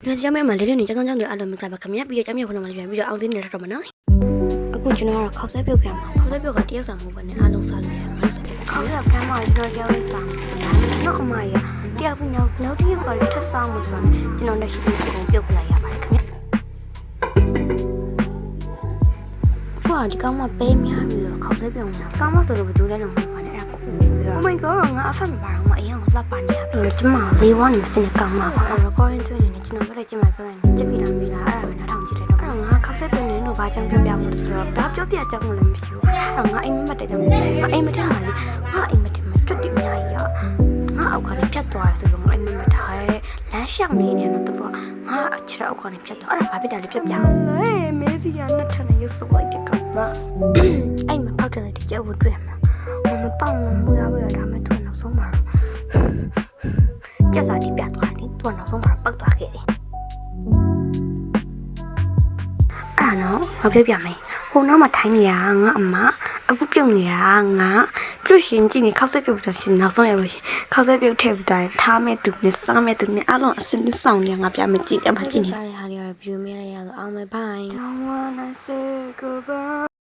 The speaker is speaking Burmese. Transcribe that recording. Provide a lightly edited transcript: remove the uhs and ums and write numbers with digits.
你家妹嘛，那天你家刚讲的阿拉没在吧？看面比较家面可能嘛，比较昂些点什么呢？အခုကျွန်တော်ကတော့ခောက်ဆက်ပြုတ်ကံမှာခောက်ဆက်ပြုတ်ကတယောက်ဆောင်မှုပဲနဲ့အားလုံးစားလို့ရတယ်ငါစားတယ်ခောက်ဆက်ကံမှာကျွန်တော်ရောက်နေဆောင်ကျွန်တော်အမရတယောက်ပြီးနောက်တစ်ယောက်ကလည်းထပ်ဆောင်မှုဆိုတော့ကျွန်တော်လက်ရှိပြုတ်ပြုတ်ပလိုက်ရပါတယ်ခင်ဗျအခုကဒီကောင်မပဲများပြီးတော့ခောက်ဆက်ပြုတ်နေတာကောင်မဆိုလို့ဘယ်သူလဲတော့မဟုတ်ပါနဲ့အဲ့ဒါကိုပြီးတော့ Oh my god ငါအဖက်မပါတော့မအရင်ကလှပ်ပါနေရပြီကျွန်မလေးဝါနေစနေကောင်မပါ recording တွေ့နေတယ်ကျွန်တော်ပြောလိုက်ကြည့်မှပြောလိုက်ကြည့်ပြီးလားမပြီးလားအဲ့ဒါပဲနားထောင်ကြည့်တယ်တော့အဲ့တော့ငါခောက်ဆက်ပြုတ်နေလို့ဘာကြောင့်ပြောပြမှုဆိုတော့ဘာပြောစရာအကြောင်းလည်းမရှိဘူးအဲ့တော့ငါအိမ်မက်တဲ့ကြောင့်ငါအိမ်မက်တဲ့မှာလေငါအိမ်မက်တဲ့မှာတွတ်တိအများကြီးရောငါအောက်ကလည်းဖြတ်သွားရဆိုတော့ငါအိမ်မက်ထားရဲလမ်းလျှောက်နေတယ်တော့တော့ငါအချစ်အောက်ကလည်းဖြတ်သွားအဲ့ဒါဘာဖြစ်တာလဲပြပြလေမေးစီရနဲ့ထနေရဆိုလိုက်တဲ့ကောင်မအိမ်မဖောက်တယ်ဒီကြောက်တွေ့မှာမပေါင်းလို့ရပါရဒါမဲ့သူနောက်ဆုံးမှာကျက်စာတိပြသွားတယ်သူနောက်ဆုံးမှာပောက်သွားခဲ့တယ်အဲ့နော်ငါပြောပြမယ်ဟိုနောက်မှာထိုင်းနေတာငါအမအခုပြုတ်နေတာငါပြုတ်ရှင်ကြည့်နေခောက်ဆက်ပြုတ်ဆိုရှင်နောက်ဆုံးရလို့ရှင်ခောက်ဆက်ပြုတ်ထည့်ပြီးတိုင်းထားမဲ့သူနဲ့စားမဲ့သူနဲ့အားလုံးအစင်းဆောင်နေငါပြမကြည့်အမကြည့်နေစားရဟာတွေဗီဒီယိုမြင်ရရတော့အောင်မယ်ဘိုင် Don't wanna say goodbye